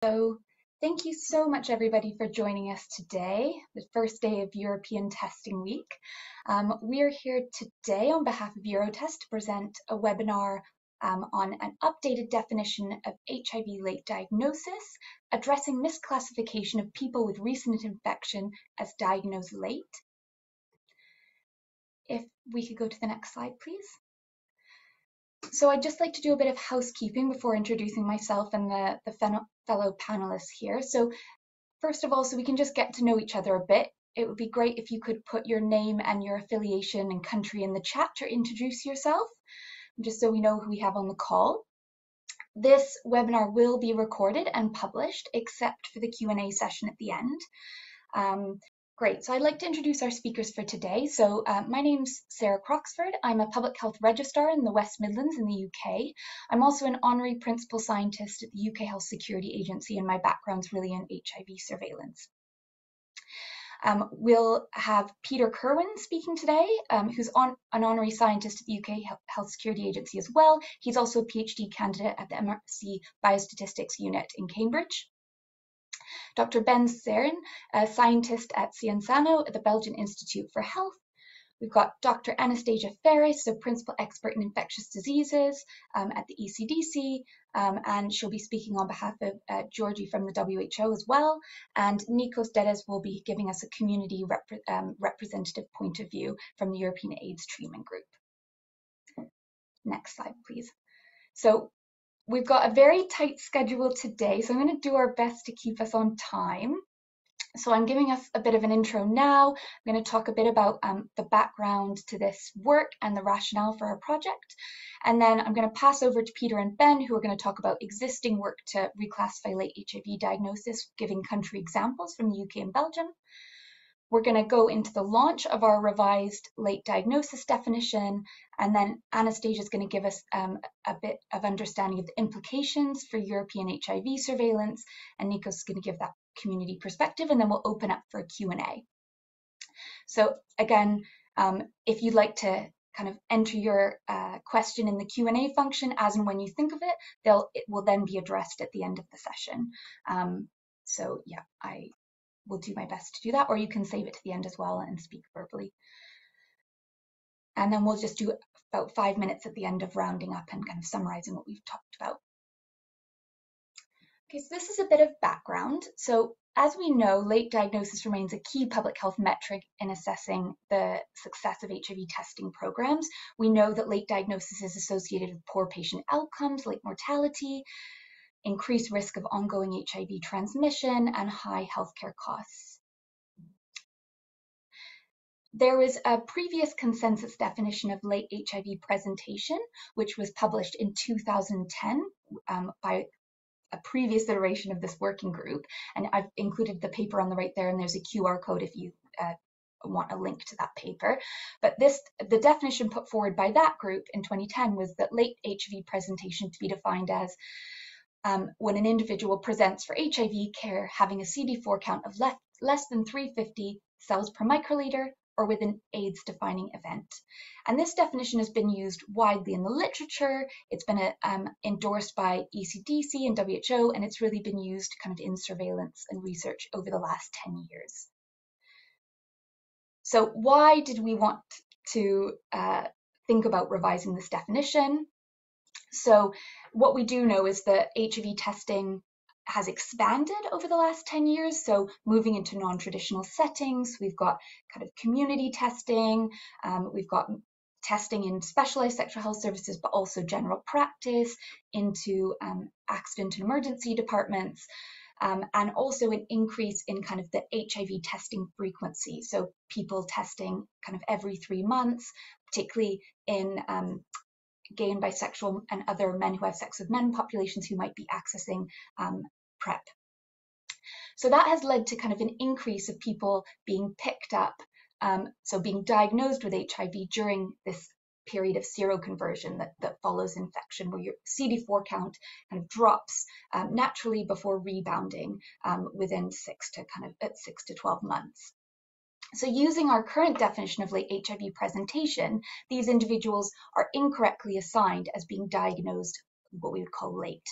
So thank you so much, everybody, for joining us today, the first day of European Testing Week. We are here today on behalf of EuroTEST to present a webinar on an updated definition of HIV late diagnosis, addressing misclassification of people with recent infection as diagnosed late. If we could go to the next slide, please. So I'd just like to do a bit of housekeeping before introducing myself and the fellow panelists here. So first of all, so we can just get to know each other a bit, it would be great if you could put your name and your affiliation and country in the chat to introduce yourself, just so we know who we have on the call. This webinar will be recorded and published, except for the Q&A session at the end. Great, so I'd like to introduce our speakers for today. So my name's Sarah Croxford. I'm a public health registrar in the West Midlands in the UK. I'm also an honorary principal scientist at the UK Health Security Agency, and my background's really in HIV surveillance. We'll have Peter Kerwin speaking today, who's an honorary scientist at the UK Health Security Agency as well. He's also a PhD candidate at the MRC Biostatistics Unit in Cambridge. Dr. Ben Seren, a scientist at Cienzano at the Belgian Institute for Health. We've got Dr. Anastasia Ferris, a principal expert in infectious diseases at the ECDC, and she'll be speaking on behalf of Georgie from the WHO as well. And Nikos Dedes will be giving us a community representative point of view from the European AIDS Treatment Group. Next slide, please. So we've got a very tight schedule today, so I'm going to do our best to keep us on time. So I'm giving us a bit of an intro now. I'm going to talk a bit about the background to this work and the rationale for our project. And then I'm going to pass over to Peter and Ben, who are going to talk about existing work to reclassify late HIV diagnosis, giving country examples from the UK and Belgium. We're going to go into the launch of our revised late diagnosis definition, and then Anastasia is going to give us a bit of understanding of the implications for European HIV surveillance, and Nikos is going to give that community perspective, and then we'll open up for a Q&A. So again, if you'd like to kind of enter your question in the Q&A function as and when you think of it, it will then be addressed at the end of the session. So yeah, I will do my best to do that, or you can save it to the end as well and speak verbally. And then we'll just do about 5 minutes at the end of rounding up and kind of summarizing what we've talked about. Okay, so this is a bit of background. So as we know, late diagnosis remains a key public health metric in assessing the success of HIV testing programs. We know that late diagnosis is associated with poor patient outcomes like mortality, increased risk of ongoing HIV transmission, and high healthcare costs. There was a previous consensus definition of late HIV presentation, which was published in 2010 by a previous iteration of this working group. And I've included the paper on the right there, and there's a QR code if you want a link to that paper. But the definition put forward by that group in 2010 was that late HIV presentation to be defined as when an individual presents for HIV care having a CD4 count of less than 350 cells per microliter, or with an AIDS defining event. And this definition has been used widely in the literature. It's been endorsed by ECDC and WHO, and it's really been used kind of in surveillance and research over the last 10 years. So why did we want to think about revising this definition? So what we do know is that HIV testing has expanded over the last 10 years. So moving into non-traditional settings, we've got kind of community testing, we've got testing in specialized sexual health services, but also general practice, into accident and emergency departments, and also an increase in kind of the HIV testing frequency. So people testing kind of every 3 months, particularly in gay and bisexual and other men who have sex with men populations who might be accessing PrEP. So that has led to kind of an increase of people being picked up, so being diagnosed with HIV during this period of seroconversion that follows infection, where your CD4 count kind of drops naturally before rebounding within 6 to 12 months. So using our current definition of late HIV presentation, these individuals are incorrectly assigned as being diagnosed what we would call late.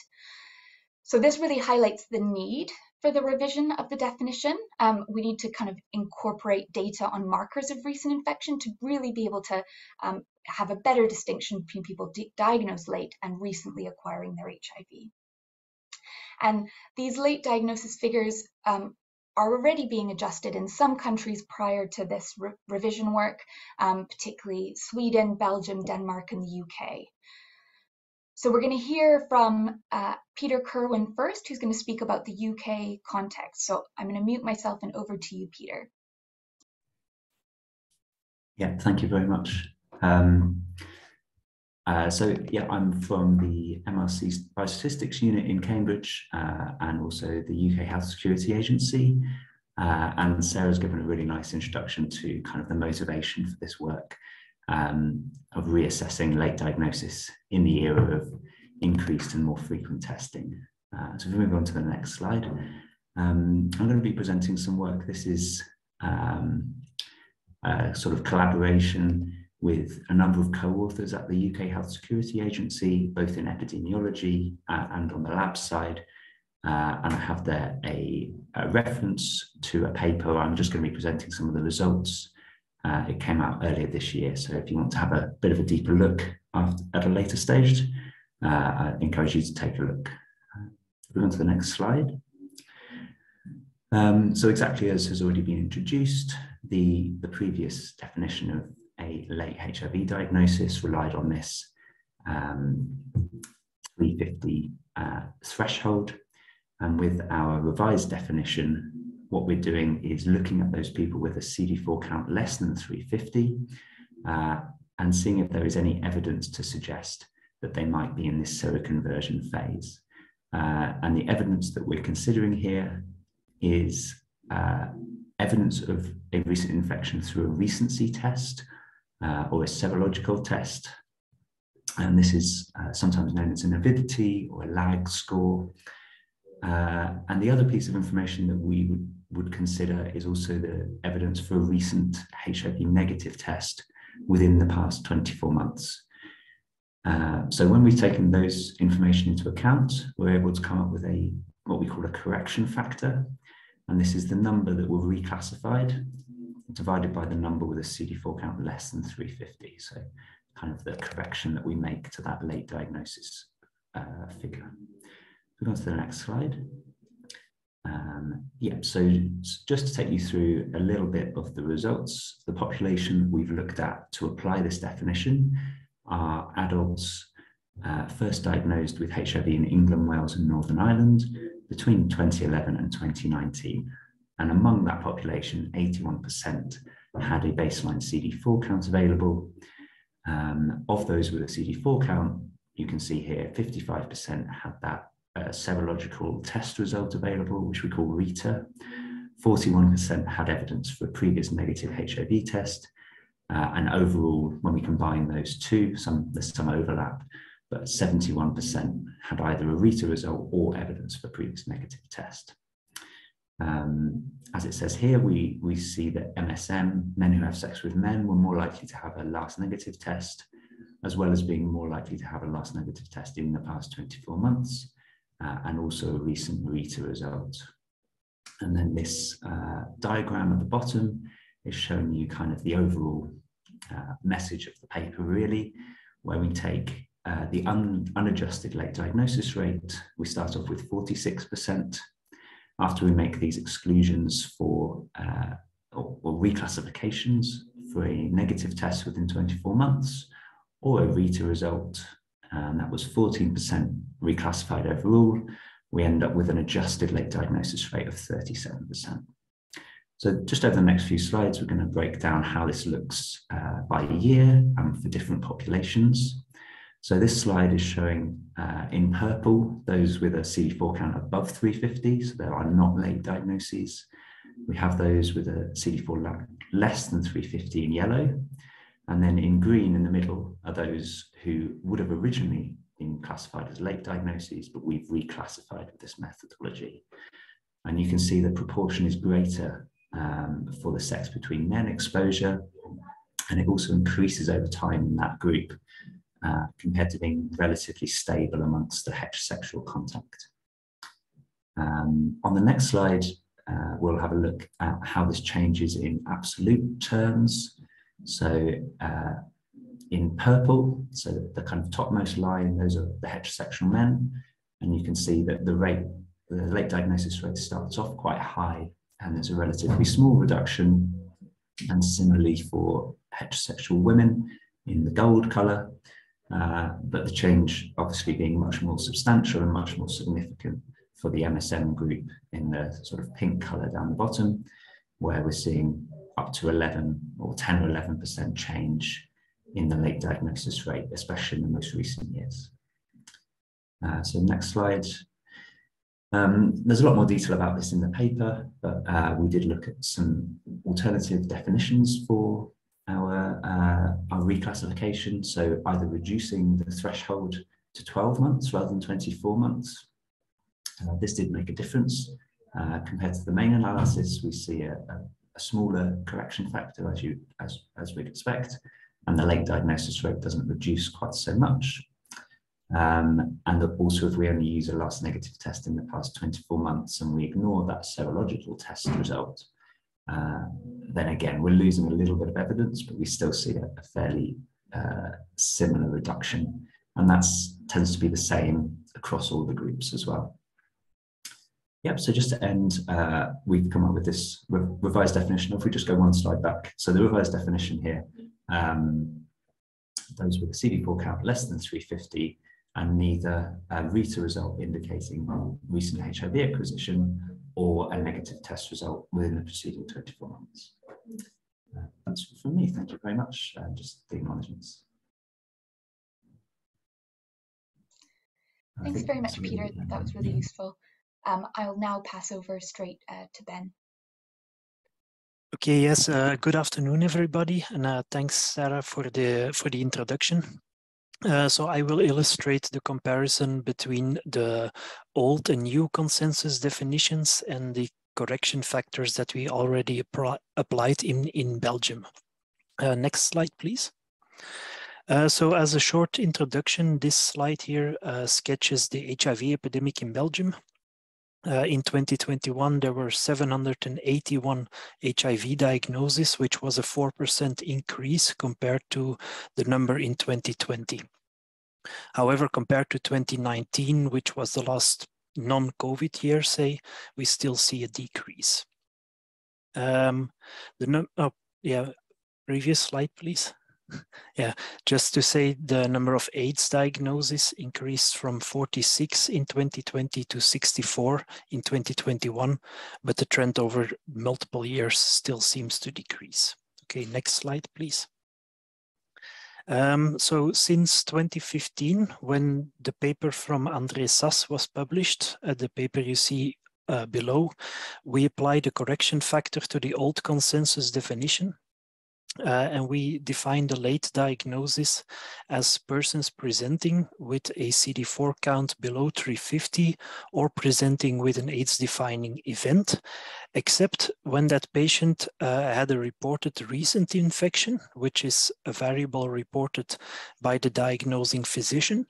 So this really highlights the need for the revision of the definition. We need to kind of incorporate data on markers of recent infection to really be able to have a better distinction between people diagnosed late and recently acquiring their HIV. And these late diagnosis figures are already being adjusted in some countries prior to this revision work, particularly Sweden, Belgium, Denmark, and the UK. So we're going to hear from Peter Kerwin first, who's going to speak about the UK context. So I'm going to mute myself and over to you, Peter. Yeah, thank you very much. I'm from the MRC Biostatistics Unit in Cambridge and also the UK Health Security Agency. And Sarah's given a really nice introduction to kind of the motivation for this work of reassessing late diagnosis in the era of increased and more frequent testing. So if we move on to the next slide, I'm going to be presenting some work. This is a sort of collaboration with a number of co-authors at the UK Health Security Agency, both in epidemiology and on the lab side. And I have there a reference to a paper. I'm just going to be presenting some of the results. It came out earlier this year, so if you want to have a bit of a deeper look at a later stage, I encourage you to take a look. Move on to the next slide. So exactly as has already been introduced, the previous definition of a late HIV diagnosis relied on this 350 threshold. And with our revised definition, what we're doing is looking at those people with a CD4 count less than 350 and seeing if there is any evidence to suggest that they might be in this seroconversion phase. And the evidence that we're considering here is evidence of a recent infection through a recency test or a serological test. And this is sometimes known as an avidity or a lag score. And the other piece of information that we would consider is also the evidence for a recent HIV negative test within the past 24 months. So when we've taken those information into account, we're able to come up with what we call a correction factor. And this is the number that we've reclassified divided by the number with a CD4 count less than 350. So kind of the correction that we make to that late diagnosis figure. Move on to the next slide. So just to take you through a little bit of the results, the population we've looked at to apply this definition are adults first diagnosed with HIV in England, Wales, and Northern Ireland between 2011 and 2019. And among that population, 81% had a baseline CD4 count available. Of those with a CD4 count, you can see here 55% had that serological test result available, which we call RETA. 41% had evidence for a previous negative HIV test. And overall, when we combine those two, there's some overlap, but 71% had either a RETA result or evidence for previous negative test. As it says here, we see that MSM, men who have sex with men, were more likely to have a last negative test, as well as being more likely to have a last negative test in the past 24 months, and also a recent RETA result. And then this diagram at the bottom is showing you kind of the overall message of the paper, really, where we take the unadjusted late diagnosis rate. We start off with 46%. After we make these exclusions for or reclassifications for a negative test within 24 months or a RETA result, and that was 14% reclassified overall, we end up with an adjusted late diagnosis rate of 37%. So just over the next few slides, we're going to break down how this looks by year and for different populations. So this slide is showing in purple those with a CD4 count above 350, so there are not late diagnoses. We have those with a CD4 less than 350 in yellow, and then in green in the middle are those who would have originally been classified as late diagnoses, but we've reclassified with this methodology. And you can see the proportion is greater for the sex between men exposure, and it also increases over time in that group compared to being relatively stable amongst the heterosexual contact. On the next slide, we'll have a look at how this changes in absolute terms. So in purple, so the kind of topmost line, those are the heterosexual men. And you can see that the late diagnosis rate starts off quite high, and there's a relatively small reduction. And similarly for heterosexual women in the gold color, but the change obviously being much more substantial and much more significant for the MSM group in the sort of pink color down the bottom, where we're seeing up to 11 or 10 or 11% change in the late diagnosis rate, especially in the most recent years. So next slide. There's a lot more detail about this in the paper, but we did look at some alternative definitions for our reclassification. So either reducing the threshold to 12 months rather than 24 months. This did make a difference. Compared to the main analysis, we see a smaller correction factor as we'd expect, and the late diagnosis rate doesn't reduce quite so much. And also, if we only use a last negative test in the past 24 months and we ignore that serological test result, then again, we're losing a little bit of evidence, but we still see a fairly similar reduction. And that tends to be the same across all the groups as well. Yep, so just to end, we've come up with this revised definition. If we just go one slide back. So the revised definition here, those with a CD4 count less than 350 and neither a RETA result indicating recent HIV acquisition or a negative test result within the preceding 24 months. That's all from me. Thank you very much. Just the acknowledgements. Thanks very much, Peter. That was really useful. I'll now pass over straight to Ben. Okay, yes, good afternoon, everybody, and thanks, Sarah, for the introduction. So I will illustrate the comparison between the old and new consensus definitions and the correction factors that we already applied in Belgium. Next slide, please. So as a short introduction, this slide here sketches the HIV epidemic in Belgium. In 2021, there were 781 HIV diagnoses, which was a 4% increase compared to the number in 2020. However, compared to 2019, which was the last non-COVID year, say, we still see a decrease. Previous slide, please. Yeah, just to say the number of AIDS diagnoses increased from 46 in 2020 to 64 in 2021, but the trend over multiple years still seems to decrease. Okay, next slide, please. So since 2015, when the paper from André Sass was published, the paper you see below, we applied a correction factor to the old consensus definition. And we define the late diagnosis as persons presenting with a CD4 count below 350 or presenting with an AIDS-defining event, except when that patient had a reported recent infection, which is a variable reported by the diagnosing physician,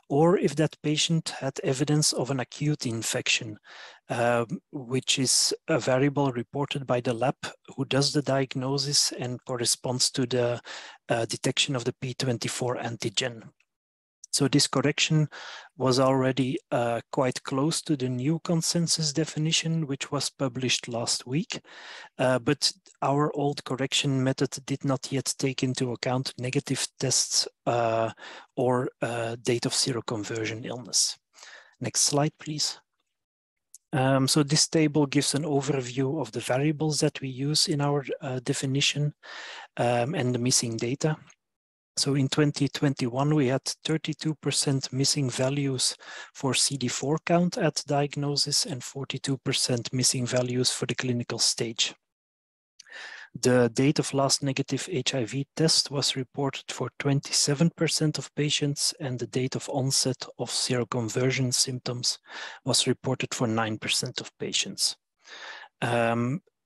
or if that patient had evidence of an acute infection, which is a variable reported by the lab who does the diagnosis and corresponds to the detection of the P24 antigen. So this correction was already quite close to the new consensus definition, which was published last week. But our old correction method did not yet take into account negative tests or date of seroconversion illness. Next slide, please. So this table gives an overview of the variables that we use in our definition and the missing data. So in 2021, we had 32% missing values for CD4 count at diagnosis and 42% missing values for the clinical stage. The date of last negative HIV test was reported for 27% of patients, and the date of onset of seroconversion symptoms was reported for 9% of patients.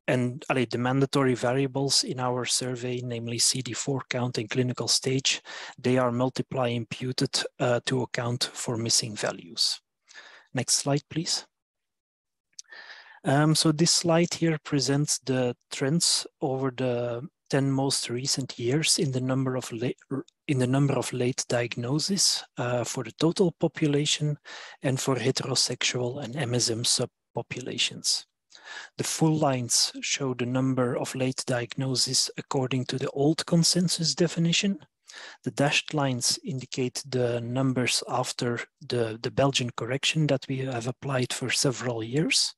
And the mandatory variables in our survey, namely CD4 count and clinical stage, they are multiply imputed to account for missing values. Next slide, please. So this slide here presents the trends over the 10 most recent years in the number of late diagnoses for the total population and for heterosexual and MSM subpopulations. The full lines show the number of late diagnoses according to the old consensus definition. The dashed lines indicate the numbers after the Belgian correction that we have applied for several years.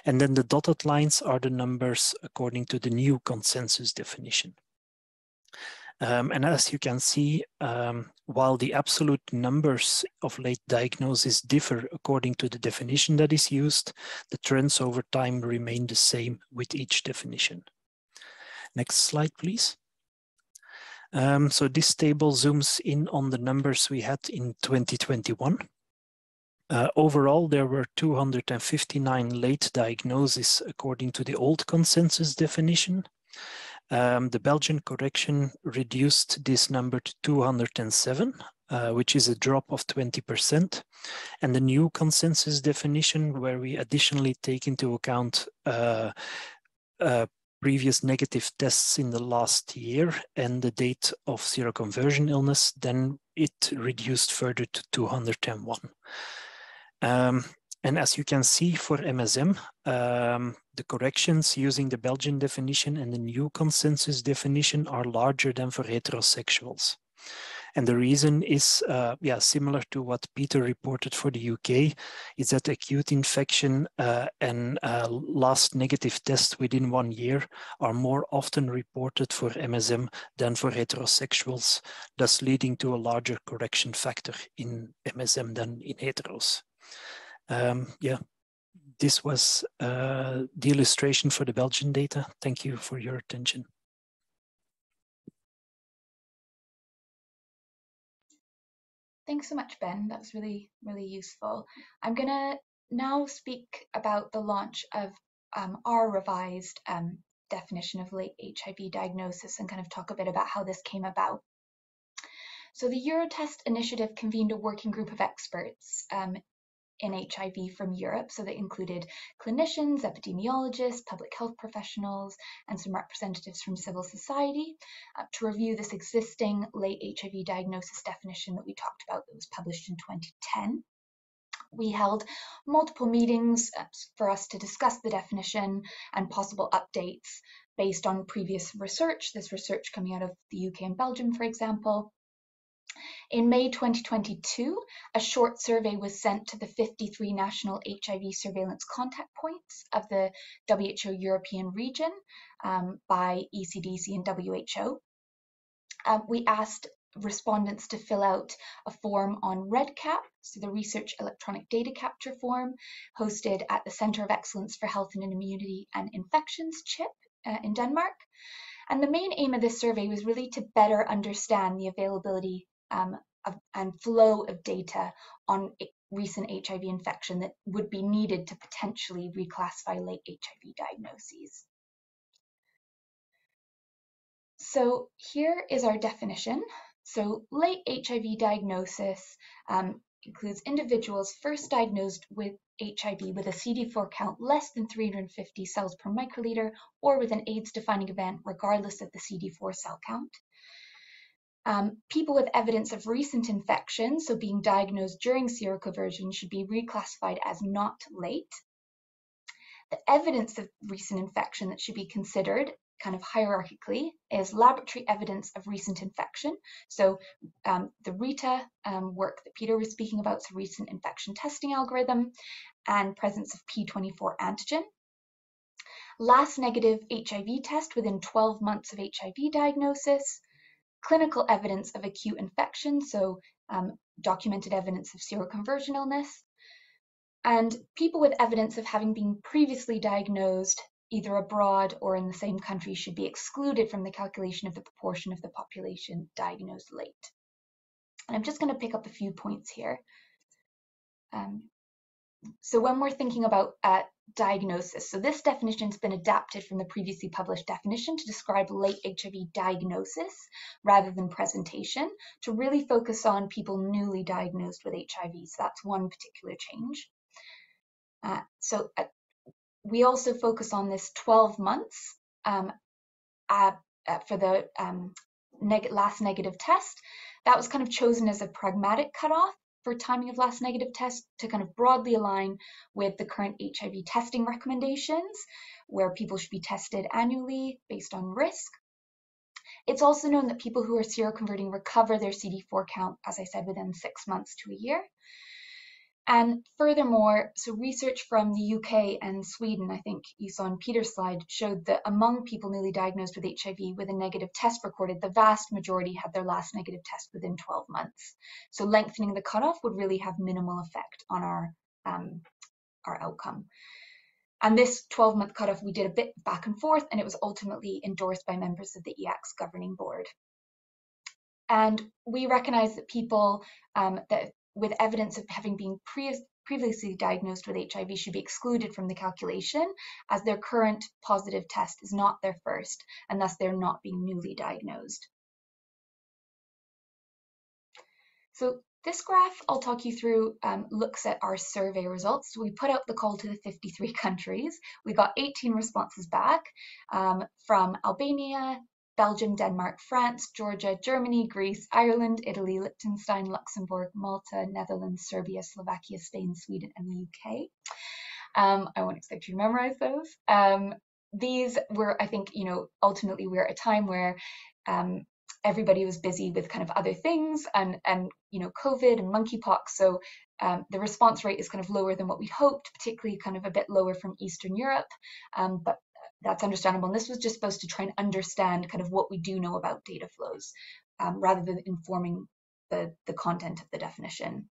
And then the dotted lines are the numbers according to the new consensus definition. And as you can see, while the absolute numbers of late diagnosis differ according to the definition that is used, the trends over time remain the same with each definition. Next slide, please. So this table zooms in on the numbers we had in 2021. Overall, there were 259 late diagnoses according to the old consensus definition. The Belgian correction reduced this number to 207, which is a drop of 20%. And the new consensus definition, where we additionally take into account previous negative tests in the last year and the date of seroconversion illness, then it reduced further to 201. And as you can see for MSM, the corrections using the Belgian definition and the new consensus definition are larger than for heterosexuals. And the reason is similar to what Peter reported for the UK, is that acute infection and last negative test within 1 year are more often reported for MSM than for heterosexuals, thus leading to a larger correction factor in MSM than in heteros. This was the illustration for the Belgian data. Thank you for your attention. Thanks so much, Ben. That was really, really useful. I'm going to now speak about the launch of our revised definition of late HIV diagnosis and kind of talk a bit about how this came about. So the EuroTEST Initiative convened a working group of experts in HIV from Europe, so that included clinicians, epidemiologists, public health professionals, and some representatives from civil society to review this existing late HIV diagnosis definition that we talked about that was published in 2010. We held multiple meetings for us to discuss the definition and possible updates based on previous research, this research coming out of the UK and Belgium, for example. In May 2022, a short survey was sent to the 53 national HIV surveillance contact points of the WHO European region by ECDC and WHO. We asked respondents to fill out a form on REDCap, so the Research Electronic Data Capture form, hosted at the Centre of Excellence for Health and Immunity and Infections, CHIP, in Denmark. And the main aim of this survey was really to better understand the availability and flow of data on recent HIV infection that would be needed to potentially reclassify late HIV diagnoses. So here is our definition. So late HIV diagnosis includes individuals first diagnosed with HIV with a CD4 count less than 350 cells per microliter or with an AIDS-defining event regardless of the CD4 cell count. People with evidence of recent infection, so being diagnosed during seroconversion, should be reclassified as not late. The evidence of recent infection that should be considered kind of hierarchically is laboratory evidence of recent infection. So the RITA work that Peter was speaking about, so recent infection testing algorithm, and presence of P24 antigen. Last negative HIV test within 12 months of HIV diagnosis. Clinical evidence of acute infection, so documented evidence of seroconversion illness, and people with evidence of having been previously diagnosed either abroad or in the same country should be excluded from the calculation of the proportion of the population diagnosed late. And I'm just going to pick up a few points here. So when we're thinking about diagnosis, so this definition has been adapted from the previously published definition to describe late HIV diagnosis rather than presentation, to really focus on people newly diagnosed with HIV. So that's one particular change. we also focus on this 12 months for the last negative test. That was kind of chosen as a pragmatic cutoff for timing of last negative test to kind of broadly align with the current HIV testing recommendations, where people should be tested annually based on risk. It's also known that people who are seroconverting recover their CD4 count, as I said, within 6 months to a year. And furthermore, so research from the UK and Sweden, I think you saw on Peter's slide, showed that among people newly diagnosed with HIV with a negative test recorded, the vast majority had their last negative test within 12 months. So lengthening the cutoff would really have minimal effect on our outcome. And this 12-month cutoff, we did a bit back and forth, and it was ultimately endorsed by members of the EAC's governing board. And we recognize that people that with evidence of having been previously diagnosed with HIV should be excluded from the calculation, as their current positive test is not their first, and thus they're not being newly diagnosed. So this graph I'll talk you through looks at our survey results. So we put out the call to the 53 countries. We got 18 responses back from Albania, Belgium, Denmark, France, Georgia, Germany, Greece, Ireland, Italy, Liechtenstein, Luxembourg, Malta, Netherlands, Serbia, Slovakia, Spain, Sweden, and the UK. I won't expect you to memorize those. These were, I think, ultimately we're at a time where everybody was busy with kind of other things and COVID and monkeypox. So the response rate is kind of lower than what we hoped, particularly kind of a bit lower from Eastern Europe. But that's understandable. And this was just supposed to try and understand kind of what we do know about data flows rather than informing the content of the definition.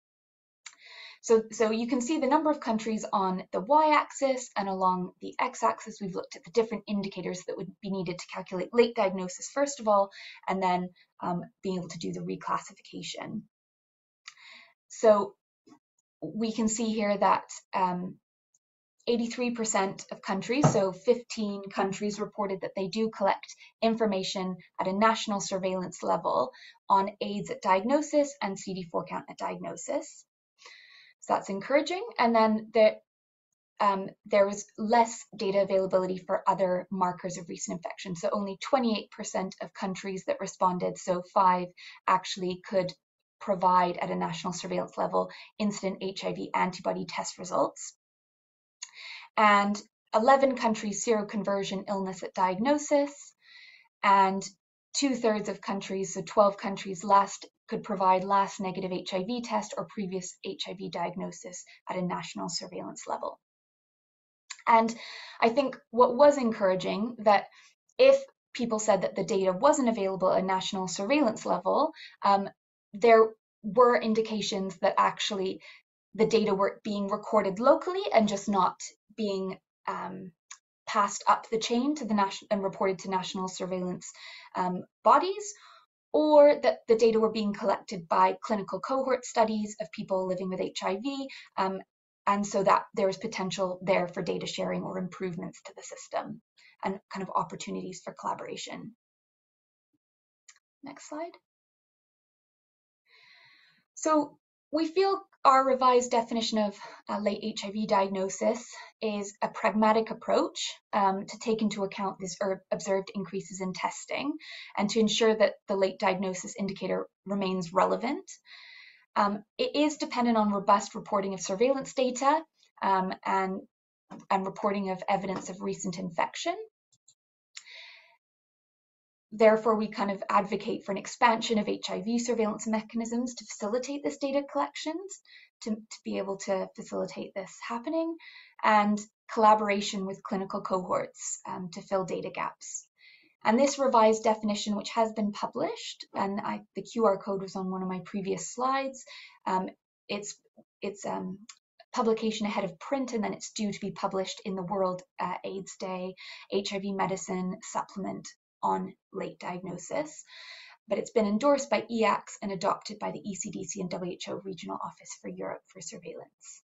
So you can see the number of countries on the y-axis, and along the x-axis we've looked at the different indicators that would be needed to calculate late diagnosis first of all, and then being able to do the reclassification. So we can see here that 83% of countries, so 15 countries, reported that they do collect information at a national surveillance level on AIDS at diagnosis and CD4 count at diagnosis. So that's encouraging. And then there was less data availability for other markers of recent infection. So only 28% of countries that responded, so 5, actually could provide at a national surveillance level incident HIV antibody test results. And 11 countries seroconversion illness at diagnosis, and 2/3 of countries, so 12 countries, could provide last negative HIV test or previous HIV diagnosis at a national surveillance level. And I think what was encouraging, that if people said that the data wasn't available at a national surveillance level, there were indications that actually the data were being recorded locally and just not being passed up the chain to the national and reported to national surveillance bodies, or that the data were being collected by clinical cohort studies of people living with HIV, and so that there was potential there for data sharing or improvements to the system and kind of opportunities for collaboration. Next slide. So we feel our revised definition of late HIV diagnosis is a pragmatic approach to take into account this observed increases in testing and to ensure that the late diagnosis indicator remains relevant. It is dependent on robust reporting of surveillance data and reporting of evidence of recent infection. Therefore, we kind of advocate for an expansion of HIV surveillance mechanisms to facilitate this data collections, to be able to facilitate this happening, and collaboration with clinical cohorts to fill data gaps. And this revised definition, which has been published, and the QR code was on one of my previous slides, it's publication ahead of print, and then it's due to be published in the World AIDS Day HIV Medicine Supplement on late diagnosis, but it's been endorsed by EACS and adopted by the ECDC and WHO Regional Office for Europe for surveillance.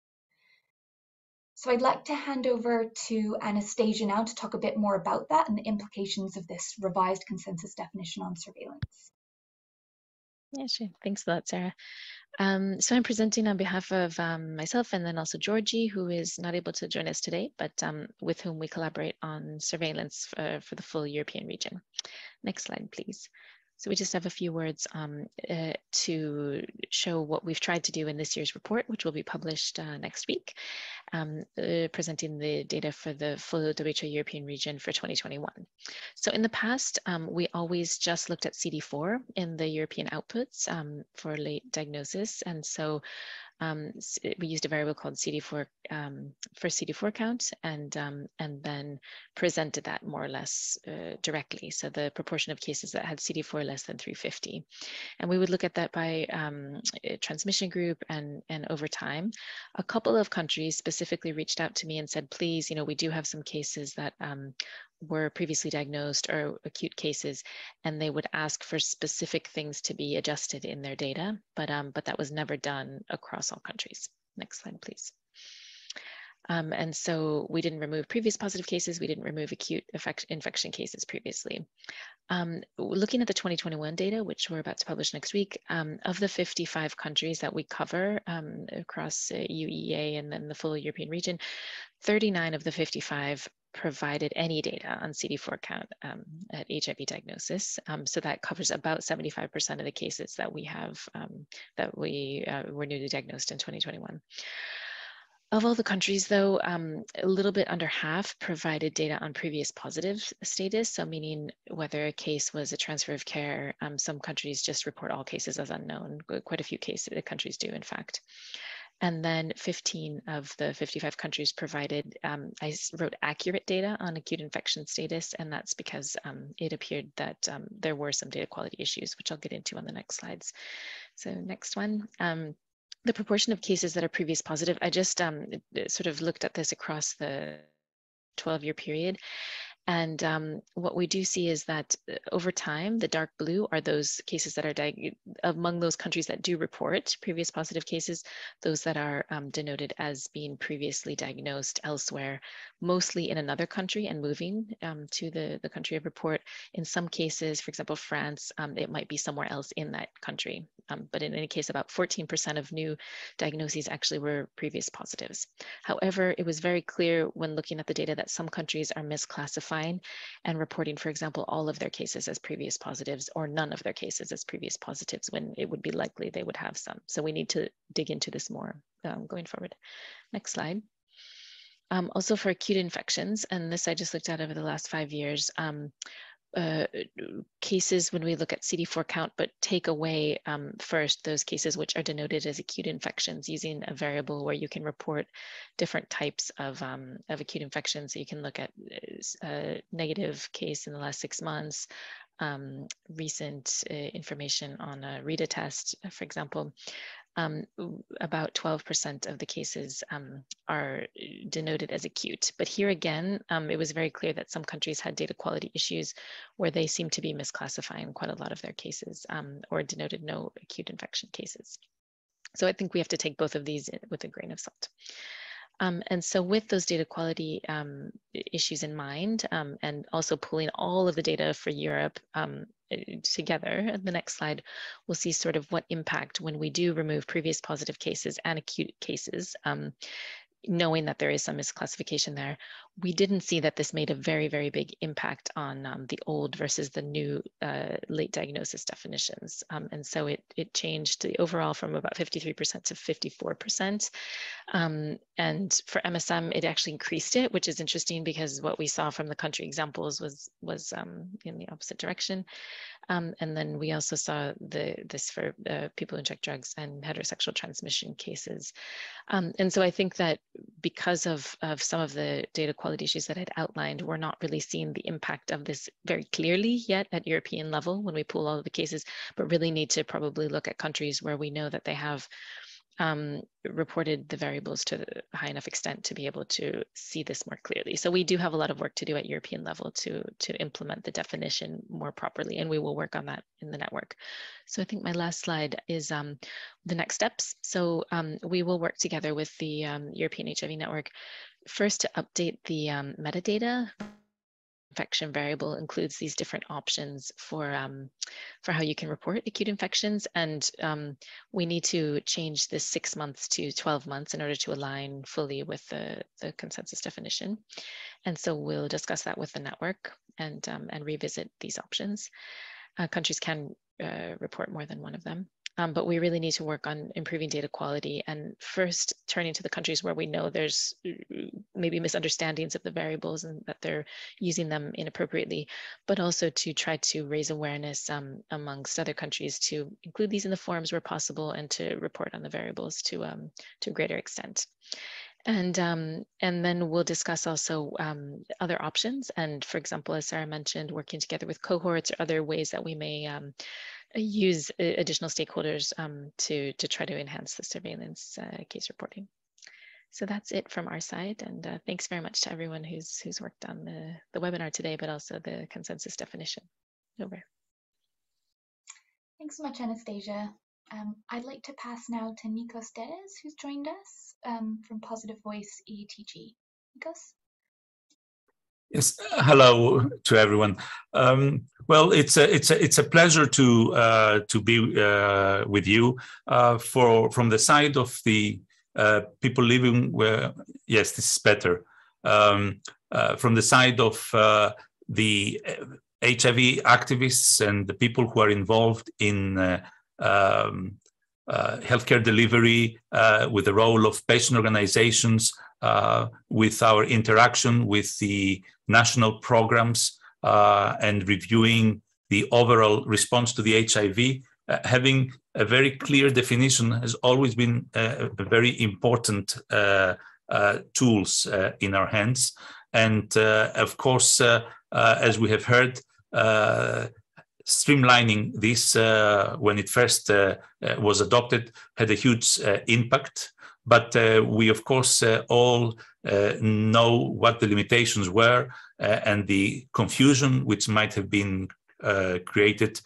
So I'd like to hand over to Anastasia now to talk a bit more about that and the implications of this revised consensus definition on surveillance. Yeah, sure. Thanks for that, Sarah. So I'm presenting on behalf of myself and then also Georgie, who is not able to join us today, but with whom we collaborate on surveillance for the full European region. Next slide, please. So we just have a few words to show what we've tried to do in this year's report, which will be published next week, presenting the data for the full WHO European region for 2021. So in the past, we always just looked at CD4 in the European outputs for late diagnosis. And so we used a variable called CD4 for CD4 count, and then presented that more or less directly. So the proportion of cases that had CD4 less than 350, and we would look at that by transmission group and over time. A couple of countries specifically reached out to me and said, please, we do have some cases that were previously diagnosed or acute cases, and they would ask for specific things to be adjusted in their data, but that was never done across all countries. Next slide, please. And so we didn't remove previous positive cases. We didn't remove acute infection cases previously. Looking at the 2021 data, which we're about to publish next week, of the 55 countries that we cover across UEA and then the full European region, 39 of the 55 provided any data on CD4 count at HIV diagnosis. So that covers about 75% of the cases that we have that we were newly diagnosed in 2021. Of all the countries, though, a little bit under half provided data on previous positive status, so meaning whether a case was a transfer of care. Some countries just report all cases as unknown. Quite a few countries do, in fact. And then 15 of the 55 countries provided, I wrote accurate data on acute infection status, and that's because it appeared that there were some data quality issues, which I'll get into on the next slides. So next one. The proportion of cases that are previous positive, I just sort of looked at this across the 12-year period. And what we do see is that over time, the dark blue are those cases that are among those countries that do report previous positive cases, those that are denoted as being previously diagnosed elsewhere, mostly in another country and moving to the country of report. In some cases, for example, France, it might be somewhere else in that country. But in any case, about 14% of new diagnoses actually were previous positives. However, it was very clear when looking at the data that some countries are misclassifying and reporting, for example, all of their cases as previous positives or none of their cases as previous positives when it would be likely they would have some. So we need to dig into this more going forward. Next slide. Also for acute infections, and this I just looked at over the last 5 years, cases when we look at CD4 count, but take away first those cases which are denoted as acute infections using a variable where you can report different types of acute infections. So you can look at a negative case in the last 6 months, recent information on a EuroTEST, for example. About 12% of the cases are denoted as acute. But here again, it was very clear that some countries had data quality issues where they seem to be misclassifying quite a lot of their cases or denoted no acute infection cases. So I think we have to take both of these with a grain of salt. And so with those data quality issues in mind, and also pulling all of the data for Europe together, the next slide, we'll see sort of what impact when we do remove previous positive cases and acute cases, knowing that there is some misclassification there. We didn't see that this made a very, very big impact on the old versus the new late diagnosis definitions. And so it changed the overall from about 53% to 54%. And for MSM, it actually increased it, which is interesting because what we saw from the country examples was in the opposite direction. And then we also saw this for people who inject drugs and heterosexual transmission cases. And so I think that because of some of the data quality issues that I'd outlined, we're not really seeing the impact of this very clearly yet at European level when we pool all of the cases, but really need to probably look at countries where we know that they have reported the variables to a high enough extent to be able to see this more clearly. So we do have a lot of work to do at European level to implement the definition more properly, and we will work on that in the network. So I think my last slide is the next steps. So we will work together with the European HIV network, first to update the metadata infection variable includes these different options for how you can report acute infections. And we need to change this 6 months to 12 months in order to align fully with the consensus definition. And so we'll discuss that with the network and revisit these options. Countries can report more than one of them. But we really need to work on improving data quality, and first turning to the countries where we know there's maybe misunderstandings of the variables and that they're using them inappropriately, but also to try to raise awareness amongst other countries to include these in the forms where possible and to report on the variables to a greater extent. And then we'll discuss also other options. And for example, as Sarah mentioned, working together with cohorts or other ways that we may use additional stakeholders to try to enhance the surveillance case reporting. So that's it from our side. And thanks very much to everyone who's worked on the webinar today, but also the consensus definition. Over. Thanks so much, Anastasia. I'd like to pass now to Nikos Dedes, who's joined us from Positive Voice EUTG. Nikos? Yes, hello to everyone. Well, it's a pleasure to be with you from the side of the people living where. Yes, this is better. From the side of the HIV activists and the people who are involved in healthcare delivery, with the role of patient organizations, with our interaction with the national programs and reviewing the overall response to the HIV, having a very clear definition has always been a very important tools in our hands. And of course, as we have heard, streamlining this when it first was adopted had a huge impact. But we, of course, all know what the limitations were and the confusion which might have been created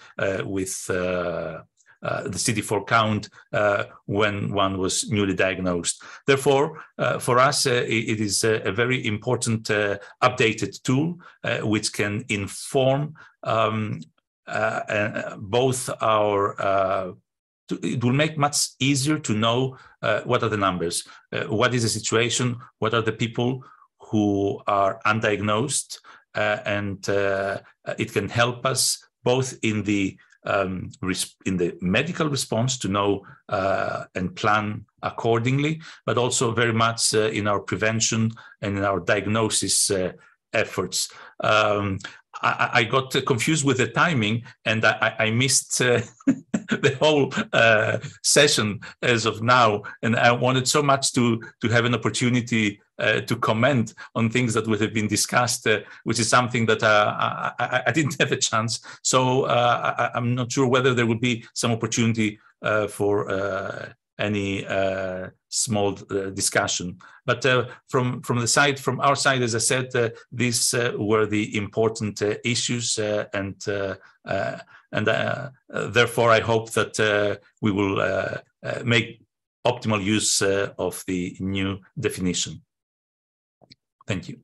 with the CD4 count when one was newly diagnosed. Therefore, for us, it is a very important updated tool which can inform both our it will make much easier to know what are the numbers, what is the situation, what are the people who are undiagnosed, and it can help us both in the medical response to know and plan accordingly, but also very much in our prevention and in our diagnosis efforts. I got confused with the timing, and I missed the whole session as of now. And I wanted so much to have an opportunity to comment on things that would have been discussed, which is something that I didn't have a chance. So I'm not sure whether there would be some opportunity for any small discussion. But from our side, as I said, these were the important issues, and therefore I hope that we will make optimal use of the new definition. Thank you.